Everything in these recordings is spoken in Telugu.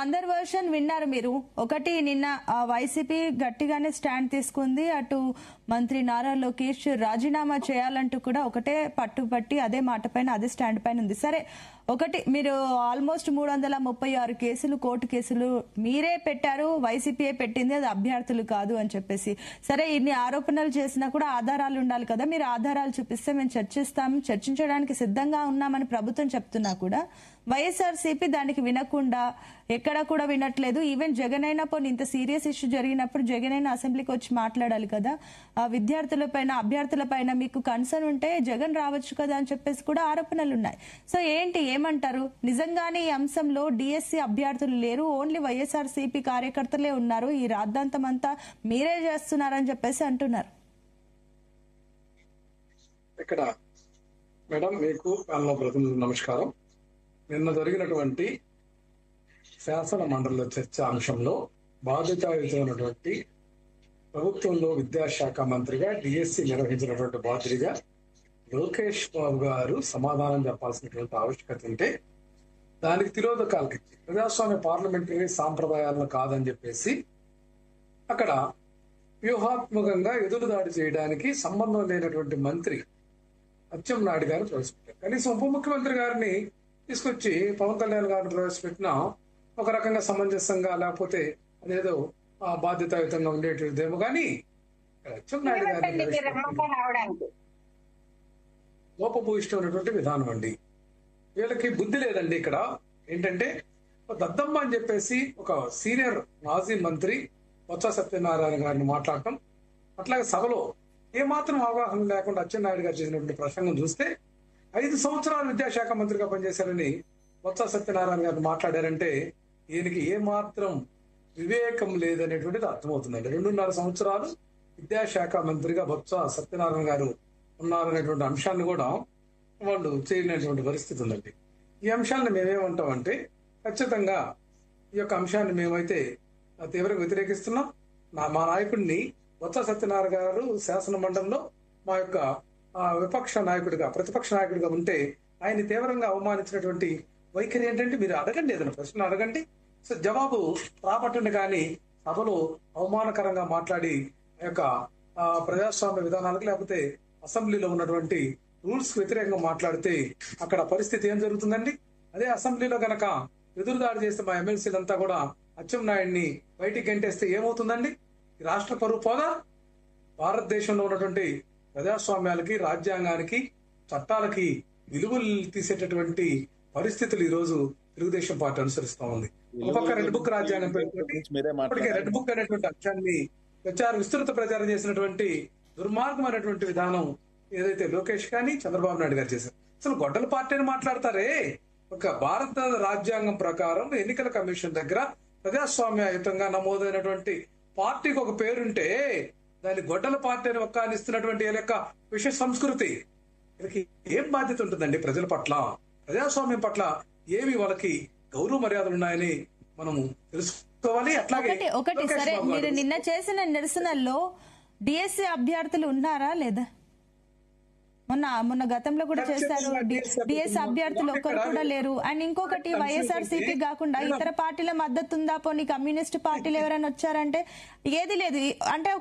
అందరి వర్షన్ విన్నారు మీరు. ఒకటి నిన్న వైసీపీ గట్టిగానే స్టాండ్ తీసుకుంది. అటు మంత్రి నారా లోకేష్ రాజీనామా చేయాలంటూ కూడా ఒకటే పట్టుబట్టి అదే మాట పైన అదే స్టాండ్ పైన ఉంది. సరే, ఒకటి మీరు ఆల్మోస్ట్ 336 కేసులు కోర్టు కేసులు మీరే పెట్టారు, వైసీపీఏ పెట్టింది, అది అభ్యర్థులు కాదు అని చెప్పేసి. సరే, ఇన్ని ఆరోపణలు చేసినా కూడా ఆధారాలు ఉండాలి కదా. మీరు ఆధారాలు చూపిస్తే మేము చర్చించడానికి సిద్ధంగా ఉన్నామని ప్రభుత్వం చెప్తున్నా కూడా వైఎస్ఆర్సీపీ దానికి వినకుండా ఎక్కడా కూడా వినట్లేదు. ఈవెన్ జగన్ అయినా పోనీ ఇంత సీరియస్ ఇష్యూ జరిగినప్పుడు జగన్ అయినా అసెంబ్లీకి వచ్చి మాట్లాడాలి కదా. ఆ విద్యార్థులపైన అభ్యర్థులపైన మీకు కన్సర్న్ ఉంటే జగన్ రావచ్చు కదా అని చెప్పేసి కూడా ఆరోపణలు ఉన్నాయి. సో ఏంటి, ఏమంటారు? నిజంగానే ఈ అంశంలో డిఎస్సి అభ్యర్థులు లేరు, ఓన్లీ వైఎస్ఆర్సీపీ కార్యకర్తలే ఉన్నారు, ఈ రాద్ధాంతం అంతా మీరే చేస్తున్నారని చెప్పేసి అంటున్నారు. ఇక్కడ మేడం మీకు ప్రతినిధులు నమస్కారం. నిన్న జరిగినటువంటి శాసన మండలిలో చర్చ అంశంలో బాధ్యతాయుతమైనటువంటి ప్రభుత్వంలో విద్యాశాఖ మంత్రిగా డిఎస్సి నిర్వహించినటువంటి బాధ్యుడిగా లోకేష్ బాబు గారు సమాధానం చెప్పాల్సినటువంటి ఆవశ్యకత ఉంటే దానికి తిరోధకాలకి ప్రజాస్వామ్య పార్లమెంటరీ సాంప్రదాయాలను కాదని చెప్పేసి అక్కడ వ్యూహాత్మకంగా ఎదురుదాడి చేయడానికి సంబంధం లేనటువంటి మంత్రి అచ్చెన్నాయుడు గారిని ప్రవేశపెట్టారు. కనీసం ఉప ముఖ్యమంత్రి గారిని తీసుకొచ్చి పవన్ కళ్యాణ్ గారిని ప్రవేశపెట్టినా ఒక రకంగా సమంజసంగా లేకపోతే అదేదో బాధ్యతాయుతంగా ఉండేటిదేమో కానీ అచ్చెన్నాయుడు గారిని లోపభూయిష్టమైనటువంటి విధానం అండి. వీళ్ళకి బుద్ధి లేదండి. ఇక్కడ ఏంటంటే దద్దమ్మ అని చెప్పేసి ఒక సీనియర్ మాజీ మంత్రి బొత్స సత్యనారాయణ గారిని మాట్లాడటం, అట్లాగే సభలో ఏమాత్రం అవగాహన లేకుండా అచ్చెన్నాయుడు గారు చేసినటువంటి ప్రసంగం చూస్తే 5 సంవత్సరాలు విద్యాశాఖ మంత్రిగా పనిచేశారని బొత్స సత్యనారాయణ గారు మాట్లాడారంటే ఈయనకి ఏమాత్రం వివేకం లేదనేటువంటిది అర్థమవుతుందండి. 2.5 సంవత్సరాలు విద్యాశాఖ మంత్రిగా బొత్స సత్యనారాయణ గారు ఉన్నారనేటువంటి అంశాన్ని కూడా వాళ్ళు చేయలేనటువంటి పరిస్థితి ఉందండి. ఈ అంశాలను మేమేమంటామంటే ఖచ్చితంగా ఈ యొక్క అంశాన్ని మేమైతే తీవ్రంగా వ్యతిరేకిస్తున్నాం. మా నాయకుడిని బొత్స సత్యనారాయణ గారు శాసన మండలిలో మా యొక్క విపక్ష నాయకుడిగా ప్రతిపక్ష నాయకుడిగా ఉంటే ఆయన తీవ్రంగా అవమానించినటువంటి వైఖరి ఏంటంటే మీరు అడగండి, ఏదైనా ప్రశ్న అడగండి, సో జవాబు రాబట్టండి. కానీ సభలో అవమానకరంగా మాట్లాడి ఆ యొక్క ప్రజాస్వామ్య విధానాలకు లేకపోతే అసెంబ్లీలో ఉన్నటువంటి రూల్స్ కు వ్యతిరేకంగా మాట్లాడితే అక్కడ పరిస్థితి ఏం జరుగుతుందండి? అదే అసెంబ్లీలో గనక ఎదురుదాడి చేస్తే మా ఎమ్మెల్సీలంతా కూడా అచ్చెన్నాయుడిని బయటికి గంటేస్తే ఏమవుతుందండి? ఈ రాష్ట్ర పరువు పోదా? భారతదేశంలో ఉన్నటువంటి ప్రజాస్వామ్యాలకి, రాజ్యాంగానికి, చట్టాలకి విలువలు తీసేటటువంటి పరిస్థితులు ఈ రోజు తెలుగుదేశం పార్టీ అనుసరిస్తా ఉంది. ఒక రెడ్ బుక్ రాజ్యాంగం ఇప్పటికే రెడ్ బుక్ అనేటువంటి అంశాన్ని విస్తృత ప్రచారం చేసినటువంటి దుర్మార్గమైనటువంటి విధానం ఏదైతే లోకేష్ కానీ చంద్రబాబు నాయుడు గారు చేశారు. అసలు గొడ్డల పార్టీని మాట్లాడతారే. ఒక భారత రాజ్యాంగం ప్రకారం ఎన్నికల కమిషన్ దగ్గర ప్రజాస్వామ్యయుతంగా నమోదైనటువంటి పార్టీకి ఒక పేరుంటే దాని గొడ్డల పార్టీ అని ఒక్కానిస్తున్నటువంటి యొక్క విషయ సంస్కృతి వీళ్ళకి ఏం బాధ్యత ఉంటుందండి? ప్రజల పట్ల, ప్రజాస్వామ్యం పట్ల ఏవి వాళ్ళకి గౌరవ మర్యాదలు ఉన్నాయని మనము తెలుసుకోవాలి. అట్లాగే ఒకటి సరే, మీరు నిన్న చేసిన నిరసనల్లో డిఎస్సి అభ్యర్థులు ఉన్నారా లేదా? మొన్న గతంలో కూడా చేశారు. డిఎస్ అభ్యర్థులు ఒక్కరు కూడా లేరు. అండ్ ఇంకొకటి, వైఎస్ఆర్సీపీ కాకుండా ఇతర పార్టీల మద్దతు ఉందా? పోనీ కమ్యూనిస్ట్ పార్టీలు ఎవరైనా వచ్చారంటే ఏది లేదు. అంటే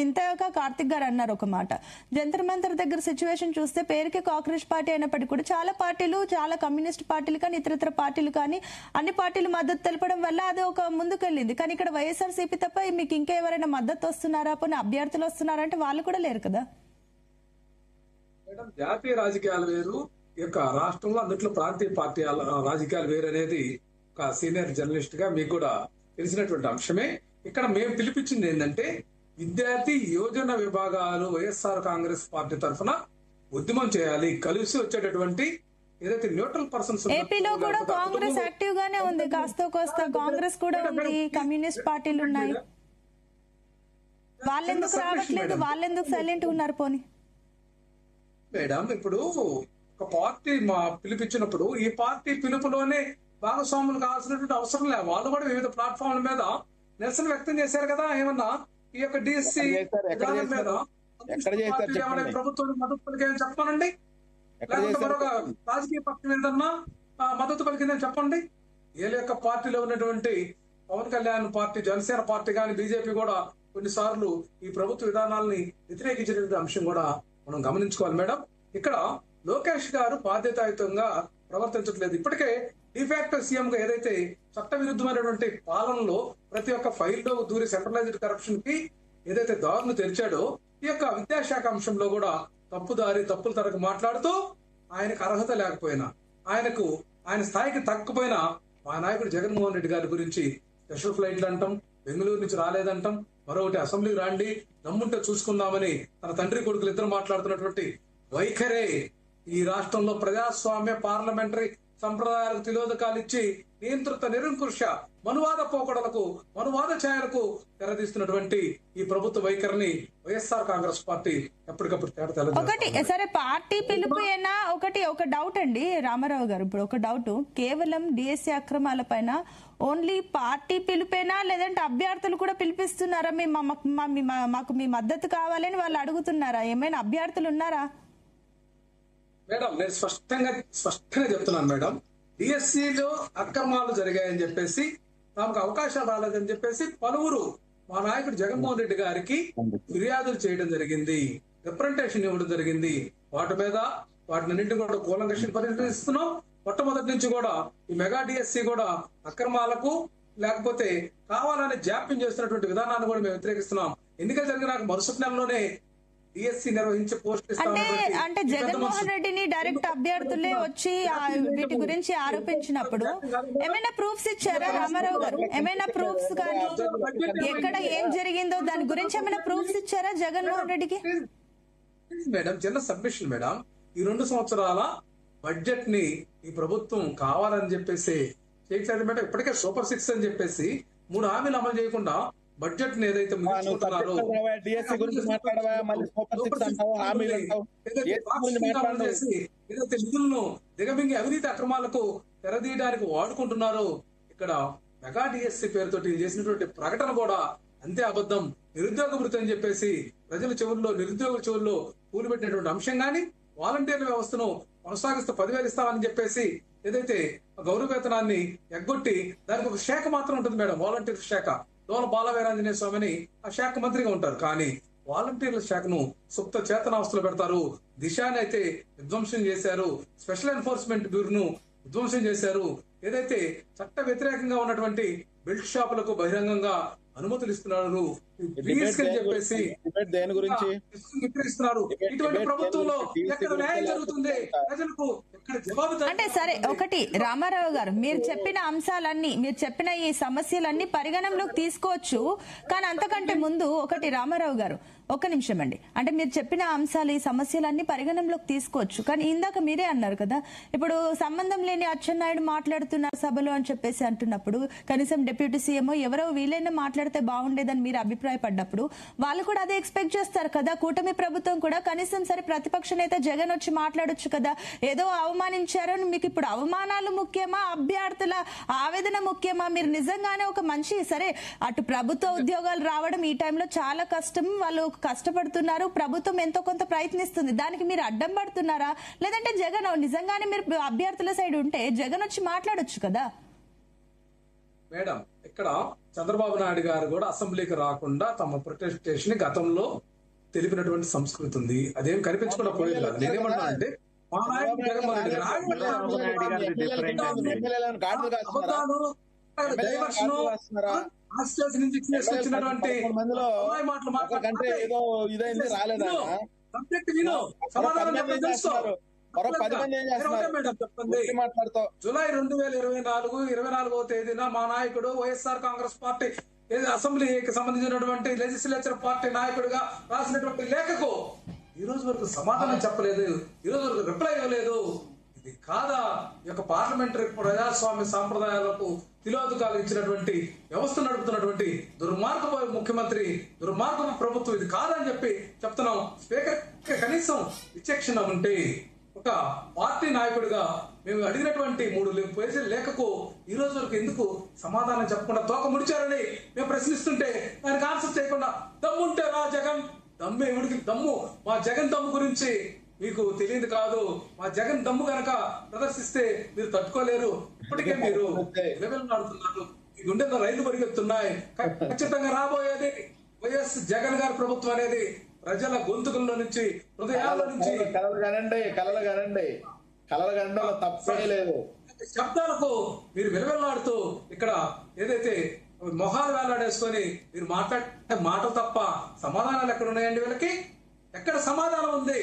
ఇంతగా కార్తిక్ గారు అన్నారు ఒక మాట, జంతర్ మంతర్ దగ్గర సిచ్యువేషన్ చూస్తే పేరుకి కాంగ్రెస్ పార్టీ అయినప్పటికీ కూడా చాలా పార్టీలు, చాలా కమ్యూనిస్ట్ పార్టీలు కానీ ఇతర పార్టీలు కానీ అన్ని పార్టీలు మద్దతు తెలపడం వల్ల అది ఒక ముందుకెళ్ళింది. కానీ ఇక్కడ వైఎస్ఆర్సీపీ తప్ప మీకు ఇంకా ఎవరైనా మద్దతు వస్తున్నారా? పోనీ అభ్యర్థులు వస్తున్నారంటే వాళ్ళు కూడా లేరు కదా. మేడం, జాతీయ రాజకీయాలు వేరు, ఈ యొక్క రాష్ట్రంలో అన్నింటిలో ప్రాంతీయ పార్టీ రాజకీయాలు వేరు అనేది ఒక సీనియర్ జర్నలిస్ట్ గా మీకు కూడా తెలిసినటువంటి అంశమే. ఇక్కడ మేము పిలిపించింది ఏంటంటే విద్యార్థి యోజన విభాగాలు వైఎస్ఆర్ కాంగ్రెస్ పార్టీ తరఫున ఉద్యమం చేయాలి. కలిసి వచ్చేటటువంటి ఏదైతే న్యూట్రల్ పర్సన్స్, ఏపీలో కూడా కాంగ్రెస్ యాక్టివ్ గానే ఉంది, కాస్త కోస్తా కాంగ్రెస్ కూడా ఉంది, కమ్యూనిస్ట్ పార్టీలు ఉన్నాయి. వాళ్ళెందుకు రావట్లేదు? వాళ్ళెందుకు సైలెంట్ ఉన్నారు? పోనీ మేడం, ఇప్పుడు ఒక పార్టీ పిలిపించినప్పుడు ఈ పార్టీ పిలుపులోనే భాగస్వాములు కావాల్సినటువంటి అవసరం లేదు. వాళ్ళు కూడా వివిధ ప్లాట్ఫామ్ల మీద నిరసన వ్యక్తం చేశారు కదా. ఏమన్నా ఈ యొక్క డిఎస్సి విధానం మీద ప్రభుత్వం మద్దతు పలికేదని చెప్పానండి, లేకపోతే మరొక రాజకీయ పక్షం ఏదన్నా మద్దతు పలికిందని చెప్పండి. వీళ్ళ యొక్క పార్టీలో ఉన్నటువంటి పవన్ కళ్యాణ్ పార్టీ, జనసేన పార్టీ కానీ బీజేపీ కూడా కొన్నిసార్లు ఈ ప్రభుత్వ విధానాలని వ్యతిరేకించినటువంటి అంశం కూడా మనం గమనించుకోవాలి మేడం. ఇక్కడ లోకేష్ గారు బాధ్యతాయుతంగా ప్రవర్తించట్లేదు. ఇప్పటికే డిఫాక్టో సీఎం గా ఏదైతే చట్ట విరుద్ధమైనటువంటి పాలనలో ప్రతి ఒక్క ఫైల్లో దూరి సెంట్రలైజ్డ్ కరప్షన్ కి ఏదైతే దారులు తెరిచాడో, ఈ యొక్క విద్యాశాఖ అంశంలో కూడా తప్పుల తరకు మాట్లాడుతూ ఆయనకు అర్హత లేకపోయినా, ఆయన స్థాయికి తగ్గకపోయినా మా నాయకుడు జగన్మోహన్ రెడ్డి గారి గురించి స్పెషల్ ఫ్లైట్లు అంటాం, బెంగళూరు నుంచి రాలేదంటాం, మరొకటి అసెంబ్లీకి రాండి, దమ్ముంటే చూసుకుందామని తన తండ్రి కొడుకులు ఇద్దరు మాట్లాడుతున్నటువంటి వైఖరే ఈ రాష్ట్రంలో ప్రజాస్వామ్య పార్లమెంటరీ సంప్రదాయాలకు తిలోదకాలు ఇచ్చి నియంత్రిత నిరంకుశ మనువాద పోకడలకు, మనువాద ఛాయలకు తెరదీస్తున్నటువంటి ఈ ప్రభుత్వ వైఖరిని వైఎస్ఆర్ కాంగ్రెస్ పార్టీ ఎప్పటికప్పుడు ఒకటి సరే పార్టీ పిలుపు అయినా ఒక డౌట్ అండి రామారావు గారు. ఇప్పుడు ఒక డౌట్, కేవలం డిఎస్సి అక్రమాల పైన ఓన్లీ పార్టీ పిలుపేనా, లేదంటే అభ్యర్థులు కూడా పిలిపిస్తున్నారా? మాకు మీ మద్దతు కావాలని వాళ్ళు అడుగుతున్నారా? ఏమైనా అభ్యర్థులు ఉన్నారా? మేడం నేను స్పష్టంగా చెప్తున్నాను మేడం. డిఎస్సిలో అక్రమాలు జరిగాయని చెప్పేసి, తమకు అవకాశాలు రాలేదని చెప్పేసి పలువురు మా నాయకుడు జగన్మోహన్ రెడ్డి గారికి ఫిర్యాదులు చేయడం జరిగింది, రిప్రజెంటేషన్ ఇవ్వడం జరిగింది. వాటినన్నింటినీ కూడా కూలంకషం పరిశీలిస్తున్నాం. మొట్టమొదటి నుంచి కూడా ఈ మెగా డిఎస్సి కూడా అక్రమాలకు లేకపోతే కావాలని జాప్యం చేస్తున్నటువంటి విధానాన్ని కూడా మేము వ్యతిరేకిస్తున్నాం. ఎన్నికలు జరిగిన మరుసటి నెలలోనే డిఎస్సి నిర్వహించే పోస్ట్ అంటే జగన్మోహన్ రెడ్డిని డైరెక్ట్ అభ్యర్థులే వచ్చి వీటి గురించి ఆరోపించినప్పుడు ఏమైనా ప్రూఫ్స్ ఇచ్చారా రామారావు గారు? ఏమైనా ప్రూఫ్స్ కానీ ఎక్కడ ఏం జరిగిందో దాని గురించి ఏమైనా ప్రూఫ్స్ ఇచ్చారా జగన్మోహన్ రెడ్డికి? మేడం చిన్న సబ్మిషన్ మేడం, ఈ 2 సంవత్సరాల బడ్జెట్ ని ఈ ప్రభుత్వం కావాలని చెప్పేసి చేయట్లేదు మేడం. ఇప్పటికే సూపర్ 6 అని చెప్పేసి 3 హామీలు అమలు చేయకుండా బడ్జెట్ ని ఏదైతే ముగించుకుంటున్నారో, ఏదైతే నిధులను దిగమింగి అవినీతి అక్రమాలకు తెరదీయడానికి వాడుకుంటున్నారో, ఇక్కడ మెగా డిఎస్సి పేరుతోటి చేసినటువంటి ప్రకటన కూడా అంతే అబద్ధం. నిరుద్యోగ వృత్తి అని చెప్పేసి నిరుద్యోగుల చెవుల్లో పూలు పెట్టినటువంటి అంశం గాని, వాలంటీర్ల వ్యవస్థను కొనసాగిస్తూ 10,000 ఇస్తామని చెప్పేసి ఏదైతే గౌరవ వేతనాన్ని ఎగ్గొట్టి దానికి ఒక శాఖ మాత్రం ఉంటుంది మేడం, వాలంటీర్ శాఖ. దోల బాలవీరాంజనేయ స్వామిని ఆ శాఖ మంత్రిగా ఉంటారు. కానీ వాలంటీర్ల శాఖను సుప్త చేతనావస్థలు పెడతారు. దిశాని అయితే విధ్వంసం చేశారు, స్పెషల్ ఎన్ఫోర్స్మెంట్ బ్యూరోను విధ్వంసం చేశారు. ఏదైతే చట్ట వ్యతిరేకంగా ఉన్నటువంటి బెల్ట్ షాపులకు బహిరంగంగా అనుమతులు ఇస్తున్నారు చెప్పేసి దేని గురించి ఇస్తున్నారు. ఇటువంటి ప్రభుత్వంలో ఎక్కడ న్యాయం జరుగుతుంది? ప్రజలకు ఎక్కడ జవాబు? అంటే సరే ఒకటి రామారావు గారు, మీరు చెప్పిన ఈ సమస్యలన్నీ పరిగణనలోకి తీసుకోవచ్చు. కానీ అంతకంటే ముందు ఒకటి రామారావు గారు, ఒక్క నిమిషం అండి. అంటే మీరు చెప్పిన అంశాలు, ఈ సమస్యలన్నీ పరిగణనలోకి తీసుకోవచ్చు. కానీ ఇందాక మీరే అన్నారు కదా, ఇప్పుడు సంబంధం లేని అచ్చెన్నాయుడు మాట్లాడుతున్నారు సభలో అని చెప్పేసి అంటున్నప్పుడు, కనీసం డిప్యూటీ సీఎం ఎవరో వీలైనా మాట్లాడితే బాగుండేదని మీరు అభిప్రాయపడ్డప్పుడు వాళ్ళు కూడా అదే ఎక్స్పెక్ట్ చేస్తారు కదా. కూటమి ప్రభుత్వం కూడా కనీసం సరే ప్రతిపక్ష నేత జగన్ వచ్చి మాట్లాడొచ్చు కదా. ఏదో అవమానించారని మీకు ఇప్పుడు అవమానాలు ముఖ్యమా, అభ్యర్థుల ఆవేదన ముఖ్యమా? మీరు నిజంగానే ఒక మంచి సరే అటు ప్రభుత్వ ఉద్యోగాలు రావడం ఈ టైంలో చాలా కష్టం, వాళ్ళు కష్టపడుతున్నారు, ప్రభుత్వం ఎంతో కొంత ప్రయత్నిస్తుంది, దానికి మీరు అడ్డం పడుతున్నారా? లేదంటే జగన్ నిజంగానే మీరు అభ్యర్థుల సైడ్ ఉంటే జగన్ వచ్చి మాట్లాడొచ్చు కదా. మేడం ఇక్కడ చంద్రబాబు నాయుడు గారు కూడా అసెంబ్లీకి రాకుండా తమ ప్రొటెస్టేషన్ గతంలో తెలిపినటువంటి సంస్కృతి ఉంది. అదేం కనిపించకుండా పోయేది. నేనేమంటా అంటే మా నాయకుడు జగన్మోహన్ రెడ్డి జూలై 2024వ తేదీన మా నాయకుడు వైఎస్ఆర్ కాంగ్రెస్ పార్టీ అసెంబ్లీకి సంబంధించినటువంటి లెజిస్లేచర్ పార్టీ నాయకుడిగా రాసినటువంటి లేఖకు ఈ రోజు వరకు సమాధానం చెప్పలేదు, ఈ రోజు వరకు రిప్లై ఇవ్వలేదు. ఇది కాదా ఈ యొక్క పార్లమెంటరీ ప్రజాస్వామ్య సాంప్రదాయాలకు తిలోదకాలు ఇచ్చినటువంటి వ్యవస్థ నడుపుతున్నటువంటి దుర్మార్గపు ముఖ్యమంత్రి, దుర్మార్గపు ప్రభుత్వం ఇది కాదని చెప్పి చెప్తున్నాం. స్పీకర్ కనీసం విచక్షణ ఉంటే ఒక పార్టీ నాయకుడిగా మేము అడిగినటువంటి 3 పేజీల లేఖకు ఈ రోజు వరకు ఎందుకు సమాధానం చెప్పకుండా తోక ముడిచారని మేము ప్రశ్నిస్తుంటే దానికి ఆన్సర్ చేయకుండా దమ్ముంటే రా జగన్, దమ్మే ఉడికి దమ్ము, మా జగన్ దమ్ము గురించి మీకు తెలియదు కాదు. మా జగన్ దమ్ము గనక ప్రదర్శిస్తే మీరు తట్టుకోలేరు. ఇప్పటికే మీరు విలువలాడుతున్నారు. ఈ గుండెల్లో రైలు పరిగెత్తున్నాయి. ఖచ్చితంగా రాబోయేది వైఎస్ జగన్ గారి ప్రభుత్వం అనేది ప్రజల గొంతుకుల్లో నుంచి, హృదయాల నుంచి కలలు కనండి తప్పే లేదు. శబ్దాలకు మీరు విలువలాడుతూ ఇక్కడ ఏదైతే మొహాలు వేలాడేసుకొని మీరు మాట్లాడే మాటలు తప్ప సమాధానాలు ఎక్కడ ఉన్నాయండి? వీళ్ళకి ఎక్కడ సమాధానం ఉంది?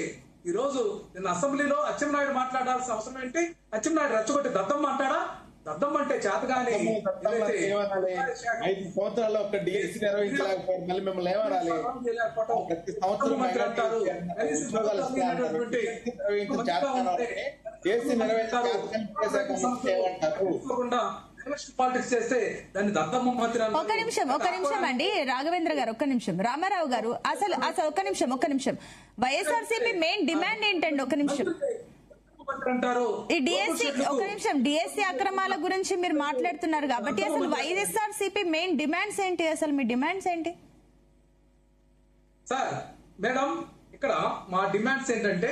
ఈ రోజు నిన్న అసెంబ్లీలో అచ్చెన్నాయుడు మాట్లాడాల్సిన అవసరం ఏంటి? అచ్చెన్నాయుడు రెచ్చగొట్టి దద్దమ్మ అంటాడా? దద్దమ్మ అంటే చేతగాని 5 సంవత్సరాల్లో ఒక డిఎస్సీ నిర్వహించలేకపోయారు. మళ్ళీ మిమ్మల్ని ఏమనాలి? ప్రతి సంవత్సరం పాలిటిక్స్ చేస్తే దాన్ని దద్దమ్మ మంత్రి. ఒక నిమిషం అండి రాఘవేంద్ర గారు, ఒక్క నిమిషం. రామారావు గారు, అసలు ఒక్క నిమిషం. వైఎస్ఆర్సీపీ మెయిన్ డిమాండ్ ఏంటండి? ఒక నిమిషం. ఈ డిఎస్సీ, ఒక నిమిషం, డిఎస్సీ అక్రమాల గురించి మీరు మాట్లాడుతున్నారు కాబట్టి అసలు వైఎస్ఆర్సీపీ మెయిన్ డిమాండ్స్ ఏంటి? అసలు మీ డిమాండ్స్ ఏంటి సార్? మేడం, ఇక్కడ మా డిమాండ్స్ ఏంటంటే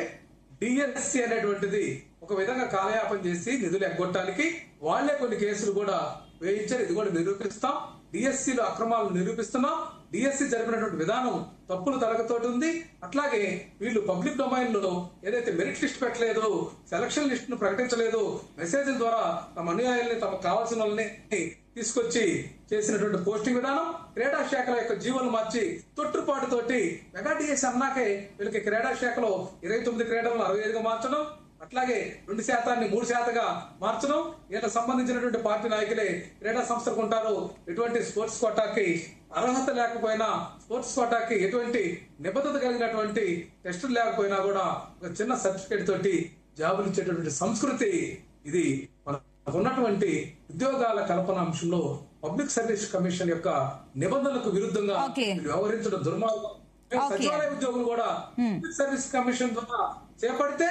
డిఎస్సీ అనేటువంటిది ఒక విధంగా కాలయాపన చేసి నిధులు ఎగ్గొట్టడానికి వాళ్లే కొన్ని కేసులు కూడా వేయించారు. ఇది కూడా నిరూపిస్తాం. డిఎస్సీలో అక్రమాలను నిరూపిస్తున్నాం. డిఎస్సీ జరిపినటువంటి విధానం తప్పులు తరగతోటి ఉంది. అట్లాగే వీళ్ళు పబ్లిక్ డొమైన్ లో ఏదైతే మెరిట్ లిస్ట్ పెట్టలేదు, సెలక్షన్ లిస్ట్ ను ప్రకటించలేదు, మెసేజ్ల ద్వారా తమ అనుయాయుల్ని, తమకు కావాల్సిన వాళ్ళని తీసుకొచ్చి చేసినటువంటి పోస్టింగ్ విధానం, క్రీడా శాఖల యొక్క జీవోలు మార్చి తొట్టుపాటుతోటి మెగా డిఎస్సీ అన్నాకే వీళ్ళకి క్రీడా శాఖలో 29 క్రీడలను 65గా మార్చడం, అట్లాగే 2% 3%గా మార్చడం, వీళ్ళకి సంబంధించినటువంటి పార్టీ నాయకులే క్రీడా సంస్థలకు ఉంటారు. ఎటువంటి స్పోర్ట్స్ కోటాకి అర్హత లేకపోయినా, స్పోర్ట్స్ కోటాకి ఎటువంటి నిబద్ధత కలిగినటువంటి టెస్టులు లేకపోయినా కూడా ఒక చిన్న సర్టిఫికేట్ తోటి జాబులు ఇచ్చేటటువంటి సంస్కృతి ఇది. మనకు ఉన్నటువంటి ఉద్యోగాల కల్పన అంశంలో పబ్లిక్ సర్వీస్ కమిషన్ యొక్క నిబంధనలకు విరుద్ధంగా వ్యవహరించడం దుర్మార్గం. సచివాలయ ఉద్యోగులు కూడా పబ్లిక్ సర్వీస్ కమిషన్ ద్వారా చేపడితే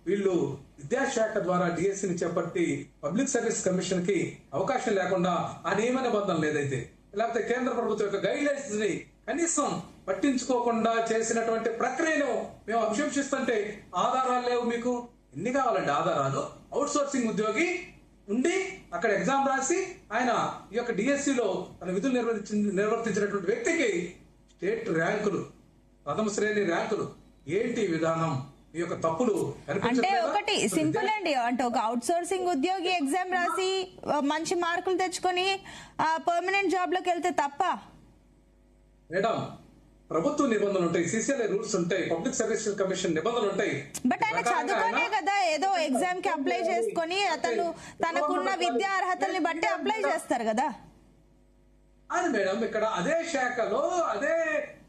వీళ్ళు విద్యాశాఖ ద్వారా డిఎస్సీని చేపట్టి పబ్లిక్ సర్వీస్ కమిషన్ కి అవకాశం లేకుండా ఆ నియమ నిబంధనలు ఏదైతే, లేకపోతే కేంద్ర ప్రభుత్వం యొక్క గైడ్ లైన్స్ ని కనీసం పట్టించుకోకుండా చేసినటువంటి ప్రక్రియను మేము అభిశంసిస్తుంటే ఆధారాలు లేవు. మీకు ఎన్ని కావాలండి ఆధారాలు? అవుట్ సోర్సింగ్ ఉద్యోగి ఉండి అక్కడ ఎగ్జామ్ రాసి ఆయన ఈ యొక్క డిఎస్సీలో తన విధులు నిర్వర్తించినటువంటి వ్యక్తికి స్టేట్ ర్యాంకులు, ప్రథమ శ్రేణి ర్యాంకులు. ఏంటి విధానం? ఈ యొక్క తప్పులు అంటే ఒకటి సింపుల్ అండి. అంటే ఒక అవుట్ సోర్సింగ్ ఉద్యోగి ఎగ్జామ్ రాసి మంచి మార్కులు తెచ్చుకొని పర్మనెంట్ జాబ్ లోకి వెళ్తే తప్ప? మేడం, ప్రభుత్వ నిబంధనలు ఉంటాయి, సిసిఎల్ఐ రూల్స్ ఉంటాయి, పబ్లిక్ సర్వీస్ కమిషన్ నిబంధనలు ఉంటాయి. బట్ ఆయన చదువుకోనే కదా ఏదో ఎగ్జామ్ కి అప్లై చేసుకొని అతను తనకున్న విద్యా అర్హతల్ని బట్టి అప్లై చేస్తారు కదా. అది మేడం, ఇక్కడ అదే శాఖలో అదే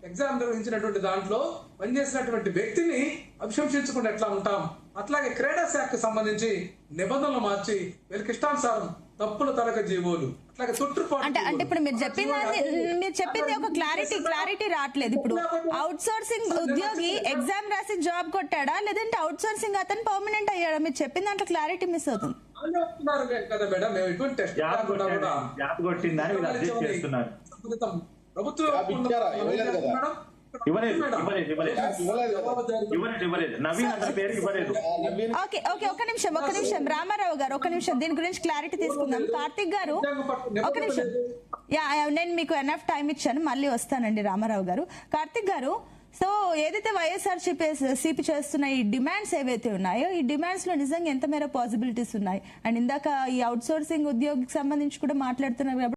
ఎగ్జామ్ నిర్వహించినటువంటి దాంట్లో పనిచేసినటువంటి వ్యక్తిని అభిశంసించకుండా ఎట్లా ఉంటాం? అట్లాగే క్రీడా శాఖకు సంబంధించి నిబంధనలు మార్చి వీళ్ళకి ఇష్టానుసారం తప్పుల తరగ జీవోలు, అట్లాగే తొట్టుపాటు. అంటే ఇప్పుడు మీరు చెప్పింది ఒక క్లారిటీ రావట్లేదు. ఇప్పుడు అవుట్ సోర్సింగ్ ఉద్యోగి ఎగ్జామ్ రాసి జాబ్ కొట్టాడా, లేదంటే అవుట్ సోర్సింగ్ అతను పర్మనెంట్ అయ్యాడా? మీరు చెప్పిన దాంట్లో క్లారిటీ మిస్ అవుతుంది కదా మేడం. మేము ఇటువంటి టెస్ట్ ఒక నిమిషం రామారావు గారు, ఒక నిమిషం దీని గురించి క్లారిటీ తీసుకుందాం. కార్తిక్ గారు ఒక నిమిషం. నేను మీకు ఎనఫ్ టైం ఇచ్చాను, మళ్ళీ వస్తానండి రామారావు గారు. కార్తిక్ గారు, సో ఏదైతే వైఎస్ఆర్సీపీ చేస్తున్న ఈ డిమాండ్స్ ఏవైతే ఉన్నాయో, ఈ డిమాండ్స్ లో నిజంగా ఎంత మేర పాసిబిలిటీస్ ఉన్నాయి? అండ్ ఇందాక ఈ అవుట్ సోర్సింగ్ ఉద్యోగికి సంబంధించి కూడా మాట్లాడుతున్నారు.